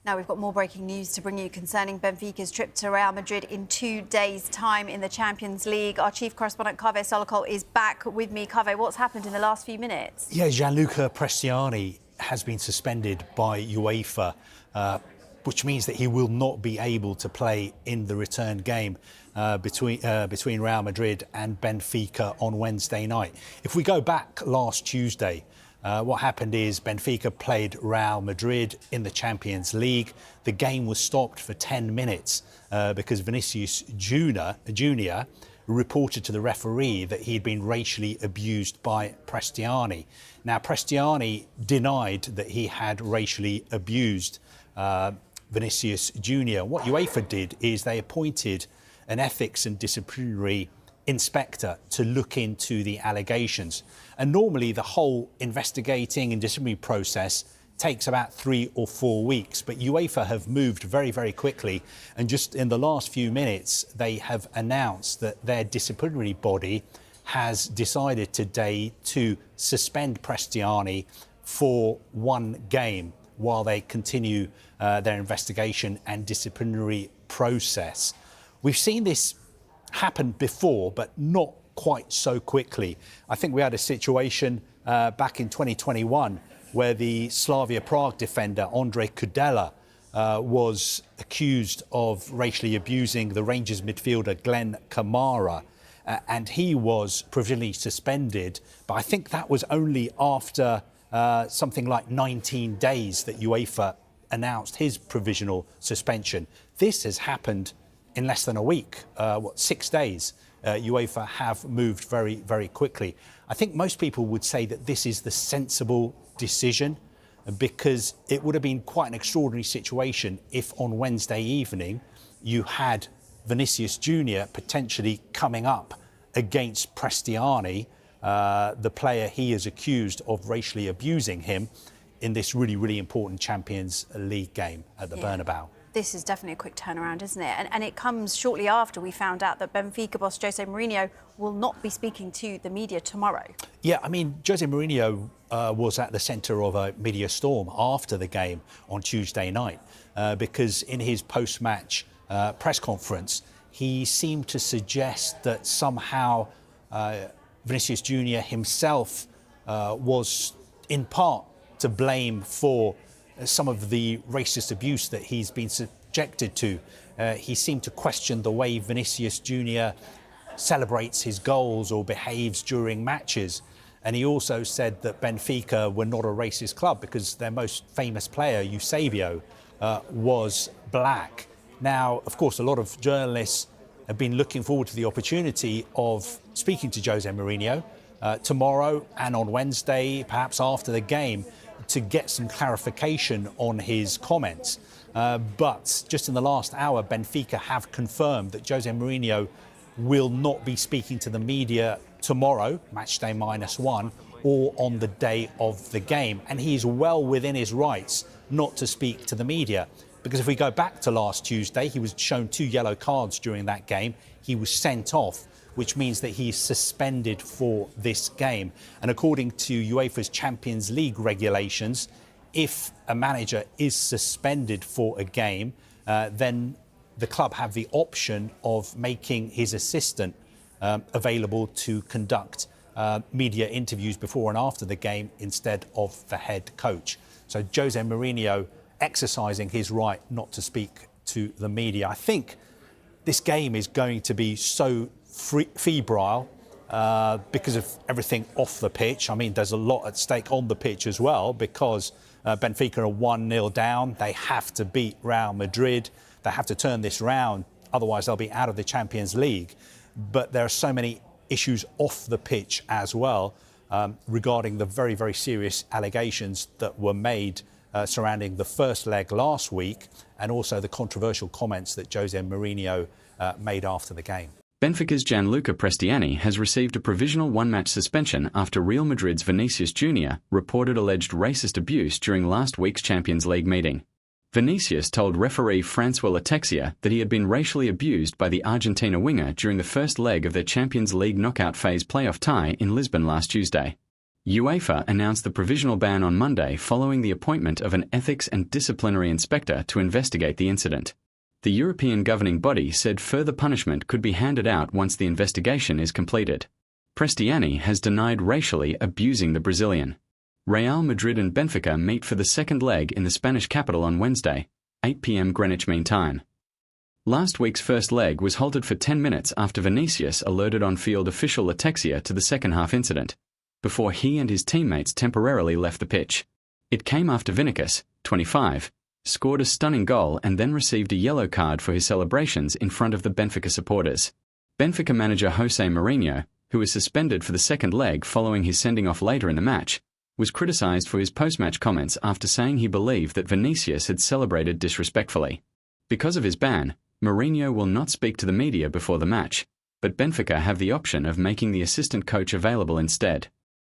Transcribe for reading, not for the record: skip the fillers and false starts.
Now we've got more breaking news to bring you concerning Benfica's trip to Real Madrid in 2 days' time in the Champions League. Our chief correspondent, Kaveh Solokol, is back with me. Kaveh, what's happened in the last few minutes? Yeah, Gianluca Prestianni has been suspended by UEFA, which means that he will not be able to play in the return game between Real Madrid and Benfica on Wednesday night. If we go back last Tuesday, what happened is Benfica played Real Madrid in the Champions League. The game was stopped for 10 minutes because Vinicius Junior reported to the referee that he'd been racially abused by Prestianni. Now, Prestianni denied that he had racially abused Vinicius Junior. What UEFA did is they appointed an ethics and disciplinary inspector to look into the allegations. And normally the whole investigating and disciplinary process takes about 3 or 4 weeks, but UEFA have moved very, very quickly, and just in the last few minutes they have announced that their disciplinary body has decided today to suspend Prestianni for 1 game while they continue their investigation and disciplinary process. We've seen this happen before, but not quite so quickly. I think we had a situation back in 2021 where the Slavia Prague defender Ondrej Kudela was accused of racially abusing the Rangers midfielder Glenn Kamara, and he was provisionally suspended, but I think that was only after something like 19 days that UEFA announced his provisional suspension. This has happened in less than a week, 6 days. UEFA have moved very, very quickly. I think most people would say that this is the sensible decision, because it would have been quite an extraordinary situation if on Wednesday evening you had Vinicius Junior potentially coming up against Prestianni, the player he is accused of racially abusing him, in this really, really important Champions League game at the Bernabeu. This is definitely a quick turnaround, isn't it? And it comes shortly after we found out that Benfica boss Jose Mourinho will not be speaking to the media tomorrow. Yeah, I mean, Jose Mourinho was at the centre of a media storm after the game on Tuesday night because in his post-match press conference, he seemed to suggest that somehow Vinicius Junior himself was in part to blame for some of the racist abuse that he's been subjected to. He seemed to question the way Vinicius Junior celebrates his goals or behaves during matches. And he also said that Benfica were not a racist club because their most famous player, Eusebio, was black. Now, of course, a lot of journalists have been looking forward to the opportunity of speaking to Jose Mourinho tomorrow and on Wednesday, perhaps after the game, to get some clarification on his comments. But just in the last hour, Benfica have confirmed that Jose Mourinho will not be speaking to the media tomorrow, match day -1, or on the day of the game. And he is well within his rights not to speak to the media. Because if we go back to last Tuesday, he was shown 2 yellow cards during that game. He was sent off, which means that he's suspended for this game. And according to UEFA's Champions League regulations, if a manager is suspended for a game, then the club have the option of making his assistant available to conduct media interviews before and after the game instead of the head coach. So Jose Mourinho exercising his right not to speak to the media. I think this game is going to be so febrile because of everything off the pitch. I mean, there's a lot at stake on the pitch as well, because Benfica are 1-0 down. They have to beat Real Madrid. They have to turn this round, otherwise they'll be out of the Champions League. But there are so many issues off the pitch as well regarding the very, very serious allegations that were made surrounding the first leg last week, and also the controversial comments that Jose Mourinho made after the game. Benfica's Gianluca Prestianni has received a provisional 1-match suspension after Real Madrid's Vinicius Junior reported alleged racist abuse during last week's Champions League meeting. Vinicius told referee Francois Letexia that he had been racially abused by the Argentina winger during the first leg of their Champions League knockout phase playoff tie in Lisbon last Tuesday. UEFA announced the provisional ban on Monday following the appointment of an ethics and disciplinary inspector to investigate the incident. The European governing body said further punishment could be handed out once the investigation is completed. Prestianni has denied racially abusing the Brazilian. Real Madrid and Benfica meet for the second leg in the Spanish capital on Wednesday, 8 p.m. Greenwich Mean Time. Last week's first leg was halted for 10 minutes after Vinicius alerted on-field official ataxia to the second-half incident, before he and his teammates temporarily left the pitch. It came after Vinicius, 25, scored a stunning goal and then received a yellow card for his celebrations in front of the Benfica supporters. Benfica manager Jose Mourinho, who was suspended for the second leg following his sending-off later in the match, was criticised for his post-match comments after saying he believed that Vinicius had celebrated disrespectfully. Because of his ban, Mourinho will not speak to the media before the match, but Benfica have the option of making the assistant coach available instead.